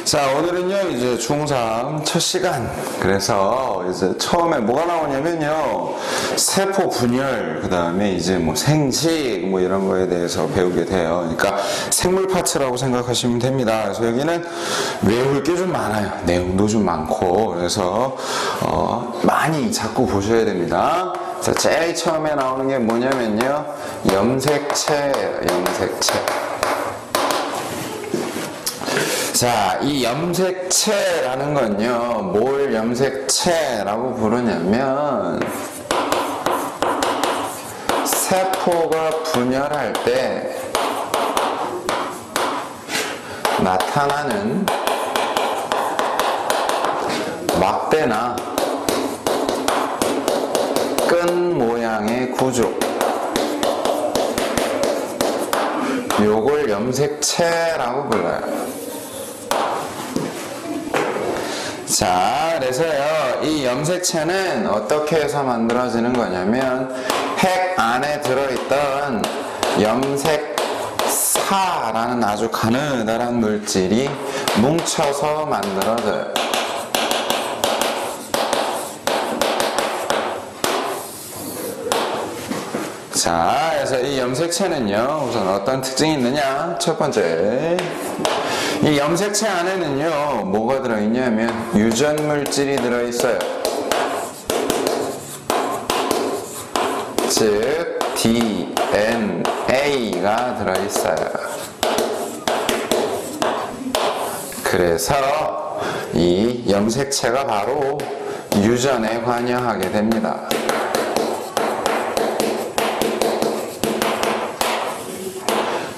자, 오늘은요, 이제 중3 첫 시간. 그래서 이제 처음에 뭐가 나오냐면요, 세포 분열, 그 다음에 이제 뭐 생식, 뭐 이런 거에 대해서 배우게 돼요. 그러니까 생물 파트라고 생각하시면 됩니다. 그래서 여기는 외울 게 좀 많아요. 내용도 좀 많고. 그래서, 많이 자꾸 보셔야 됩니다. 자, 제일 처음에 나오는 게 뭐냐면요, 염색체예요, 염색체. 자, 이 염색체라는 건요, 뭘 염색체라고 부르냐면, 세포가 분열할 때 나타나는 막대나 끈 모양의 구조, 요걸 염색체라고 불러요. 자, 그래서요, 이 염색체는 어떻게 해서 만들어지는 거냐면, 핵 안에 들어있던 염색사라는 아주 가느다란 물질이 뭉쳐서 만들어져요. 자, 그래서 이 염색체는요, 우선 어떤 특징이 있느냐? 첫 번째, 이 염색체 안에는요, 뭐가 들어있냐면 유전 물질이 들어있어요. 즉, DNA가 들어있어요. 그래서 이 염색체가 바로 유전에 관여하게 됩니다.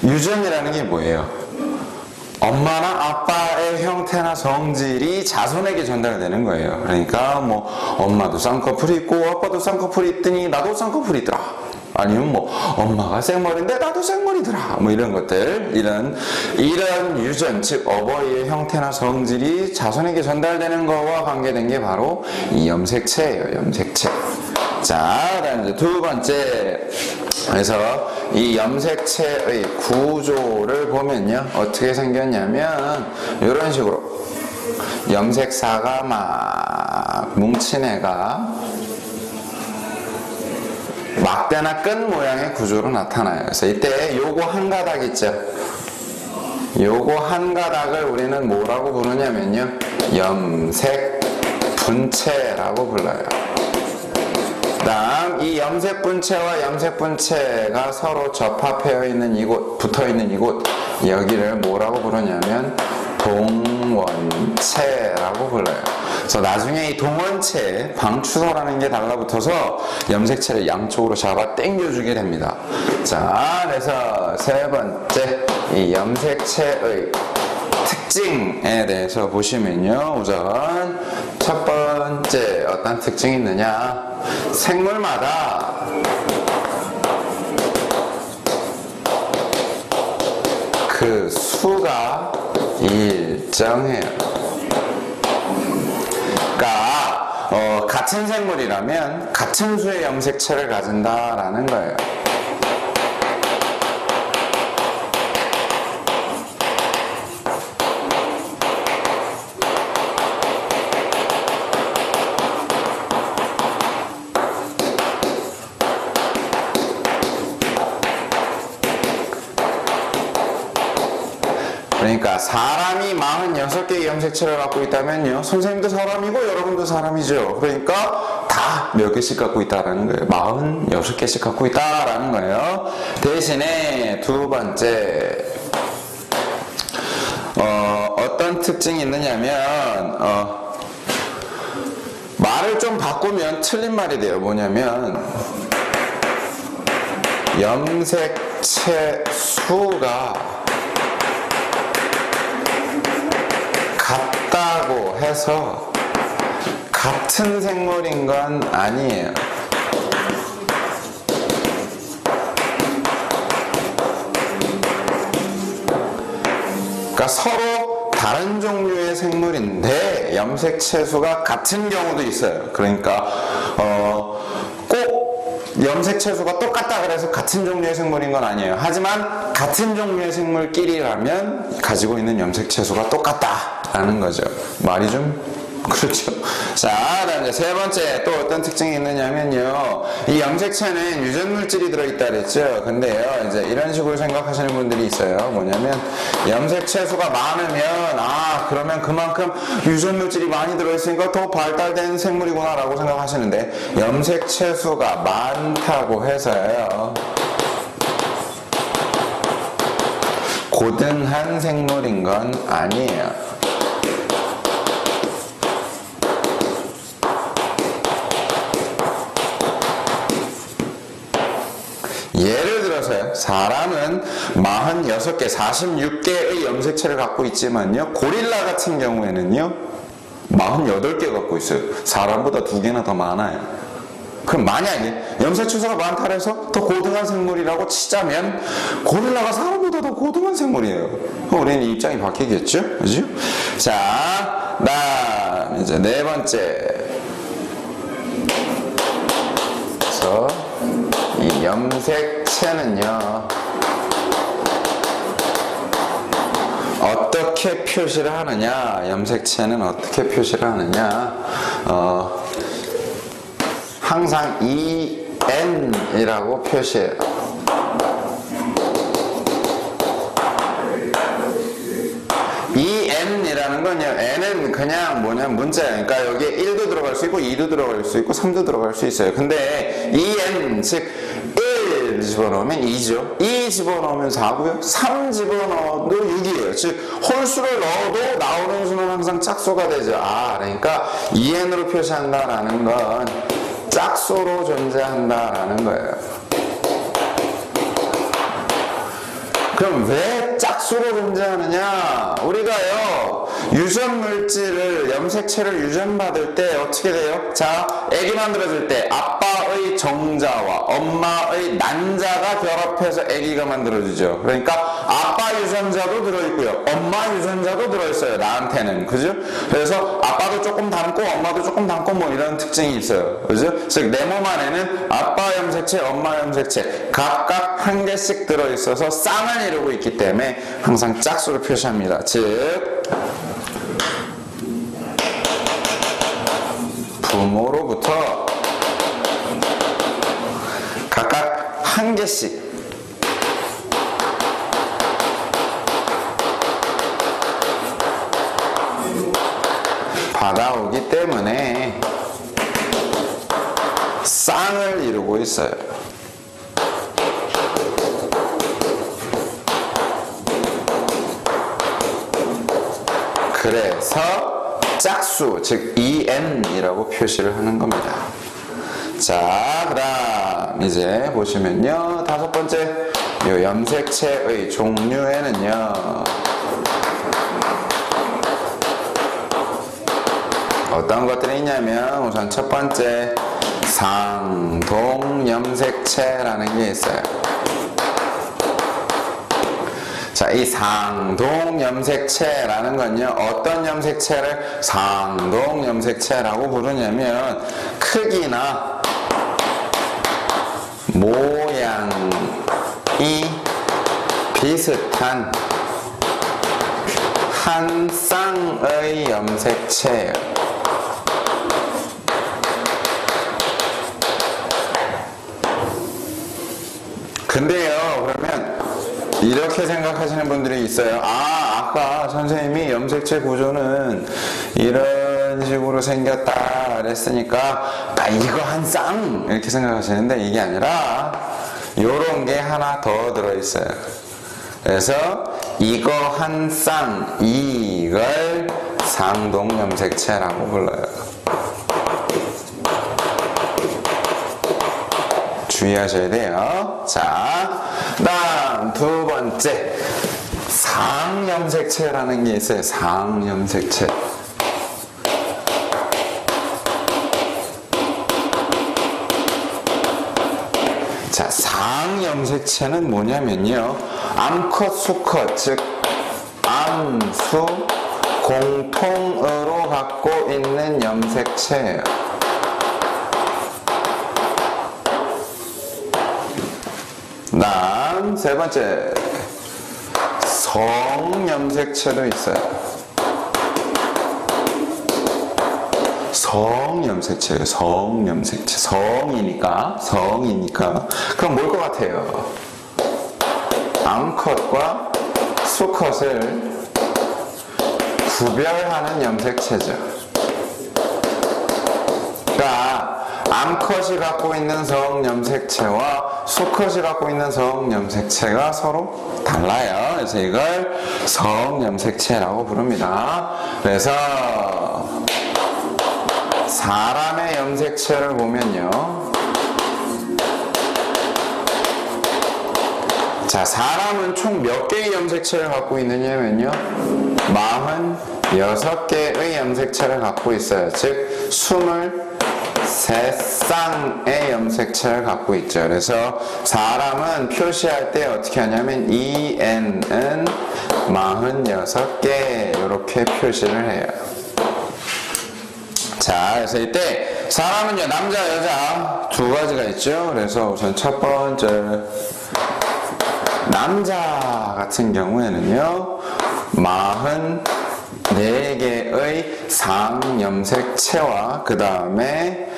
유전이라는 게 뭐예요? 엄마나 아빠의 형태나 성질이 자손에게 전달되는 거예요. 그러니까 뭐 엄마도 쌍꺼풀이 있고 아빠도 쌍꺼풀이 있더니 나도 쌍꺼풀이 있더라. 아니면 뭐 엄마가 생머리인데 나도 생머리더라. 뭐 이런 것들, 이런 유전, 즉 어버이의 형태나 성질이 자손에게 전달되는 거와 관계된 게 바로 이 염색체예요. 염색체. 자, 그다음 이제 두 번째. 그래서 이 염색체의 구조를 보면요, 어떻게 생겼냐면 이런 식으로 염색사가 막 뭉친 애가 막대나 끈 모양의 구조로 나타나요. 그래서 이때 요거 한 가닥 있죠, 요거 한 가닥을 우리는 뭐라고 부르냐면요, 염색분체라고 불러요. 다음, 이 염색분체와 염색분체가 서로 접합되어 있는 이곳, 붙어 있는 이곳, 여기를 뭐라고 부르냐면 동원체라고 불러요. 그래서 나중에 이 동원체, 방추소라는 게 달라붙어서 염색체를 양쪽으로 잡아 당겨주게 됩니다. 자, 그래서 세 번째, 이 염색체의 특징에 대해서 보시면요, 우선 첫 번째 어떤 특징이 있느냐, 생물마다 그 수가 일정해요. 그러니까 같은 생물이라면 같은 수의 염색체를 가진다라는 거예요. 그러니까 사람이 46개의 염색체를 갖고 있다면요, 선생님도 사람이고 여러분도 사람이죠. 그러니까 다 몇 개씩 갖고 있다라는 거예요. 46개씩 갖고 있다라는 거예요. 대신에 두 번째, 어떤 특징이 있느냐면, 말을 좀 바꾸면 틀린 말이 돼요. 뭐냐면 염색체 수가 같다고 해서 같은 생물인 건 아니에요. 그러니까 서로 다른 종류의 생물인데 염색체 수가 같은 경우도 있어요. 그러니까 꼭 염색체 수가 똑같다 그래서 같은 종류의 생물인 건 아니에요. 하지만 같은 종류의 생물끼리라면 가지고 있는 염색체 수가 똑같다. 라는 거죠. 말이 좀 그렇죠. 자, 그다음 이제 세 번째 또 어떤 특징이 있느냐면요. 이 염색체는 유전물질이 들어있다 그랬죠. 근데요, 이제 이런 식으로 생각하시는 분들이 있어요. 뭐냐면, 염색체 수가 많으면, 그러면 그만큼 유전물질이 많이 들어있으니까 더 발달된 생물이구나라고 생각하시는데, 염색체 수가 많다고 해서요. 고등한 생물인 건 아니에요. 예를 들어서요, 사람은 46개, 46개의 염색체를 갖고 있지만요, 고릴라 같은 경우에는요, 48개 갖고 있어요. 사람보다 2개나 더 많아요. 그럼 만약에 염색체 수가 많다 해서 더 고등한 생물이라고 치자면, 고릴라가 사람보다 더 고등한 생물이에요. 그럼 우리는 입장이 바뀌겠죠? 그죠? 자, 다음, 이제 네 번째. 그래서, 이 염색체는요, 어떻게 표시를 하느냐, 염색체는 어떻게 표시를 하느냐, 항상 EN이라고 표시해요. EN이라는 건요, N은 그냥 뭐냐면 문자예요. 그러니까 여기에 1도 들어갈 수 있고 2도 들어갈 수 있고 3도 들어갈 수 있어요. 근데 EN, 즉 1 집어넣으면 2죠. 2 집어넣으면 4고요. 3 집어넣어도 6이에요. 즉 홀수를 넣어도 나오는 수는 항상 짝수가 되죠. 그러니까 EN으로 표시한다라는 건 짝수로 존재한다라는 거예요. 그럼 왜 짝수로 존재하느냐? 우리가요, 유전물질을, 염색체를 유전받을 때 어떻게 돼요? 자, 애기 만들어질 때 아빠의 정자와 엄마의 난자가 결합해서 애기가 만들어지죠. 그러니까 아빠 유전자도 들어있고요, 엄마 유전자도 들어있어요, 나한테는. 그죠? 그래서 아빠도 조금 닮고 엄마도 조금 닮고 뭐 이런 특징이 있어요. 그죠? 즉, 내 몸 안에는 아빠 염색체, 엄마 염색체 각각 한 개씩 들어있어서 쌍을 이루고 있기 때문에 항상 짝수로 표시합니다. 즉, 부모로부터 각각 한 개씩 받아오기 때문에 쌍을 이루고 있어요. 그래서 짝수, 즉 EN이라고 표시를 하는 겁니다. 자, 그 다음 이제 보시면요, 다섯 번째, 요 염색체의 종류에는요, 어떤 것들이 있냐면, 우선 첫 번째 상동 염색체라는 게 있어요. 자, 이 상동 염색체라는 건요, 어떤 염색체를 상동 염색체라고 부르냐면, 크기나 모양이 비슷한 한 쌍의 염색체예요. 근데요, 그러면 이렇게 생각하시는 분들이 있어요. 아까 선생님이 염색체 구조는 이런 식으로 생겼다 그랬으니까 이거 한 쌍 이렇게 생각하시는데, 이게 아니라 요런 게 하나 더 들어있어요. 그래서 이거 한 쌍, 이걸 상동 염색체라고 불러요. 주의하셔야 돼요. 자, 다음 두 번째, 상염색체라는 게 있어요. 상염색체. 자, 상염색체는 뭐냐면요, 암컷, 수컷, 즉 암수 공통으로 갖고 있는 염색체예요. 다음 세 번째, 성염색체도 있어요. 성염색체예요. 성염색체. 성이니까. 그럼 뭘 것 같아요? 암컷과 수컷을 구별하는 염색체죠. 그러니까 암컷이 갖고 있는 성염색체와 수컷이 갖고 있는 성염색체가 서로 달라요. 그래서 이걸 성염색체라고 부릅니다. 그래서 사람의 염색체를 보면요. 자, 사람은 총 몇 개의 염색체를 갖고 있느냐면요. 46개의 염색체를 갖고 있어요. 즉, 23쌍의 염색체를 갖고 있죠. 그래서 사람은 표시할 때 어떻게 하냐면 EN은 46개 이렇게 표시를 해요. 자, 그래서 이때 사람은요, 남자, 여자 두 가지가 있죠. 그래서 우선 첫 번째 남자 같은 경우에는요, 44개의 상염색체와 그 다음에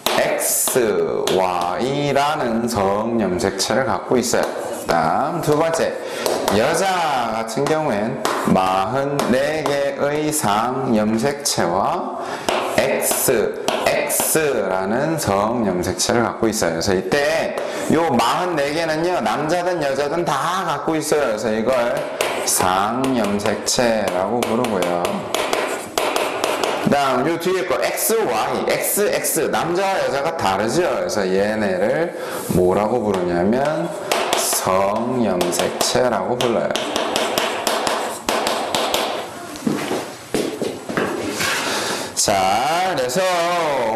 X, Y라는 성염색체를 갖고 있어요. 다음 두 번째, 여자 같은 경우엔 44개의 상염색체와 X라는 성염색체를 갖고 있어요. 그래서 이때 요 44개는요, 남자든 여자든 다 갖고 있어요. 그래서 이걸 상염색체라고 부르고요. 그 다음 요 뒤에 거 XY, XX, 남자와 여자가 다르죠. 그래서 얘네를 뭐라고 부르냐면 성염색체라고 불러요. 자, 그래서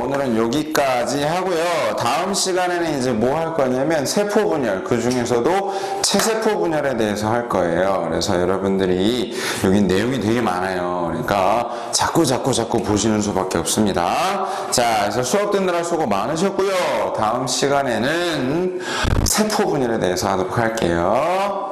오늘은 여기까지 하고요. 다음 시간에는 이제 뭐 할 거냐면 세포 분열, 그 중에서도 체세포 분열에 대해서 할 거예요. 그래서 여러분들이 여기 내용이 되게 많아요. 그러니까 자꾸 보시는 수밖에 없습니다. 자, 그래서 수업 듣느라 수고 많으셨고요. 다음 시간에는 세포 분열에 대해서 하도록 할게요.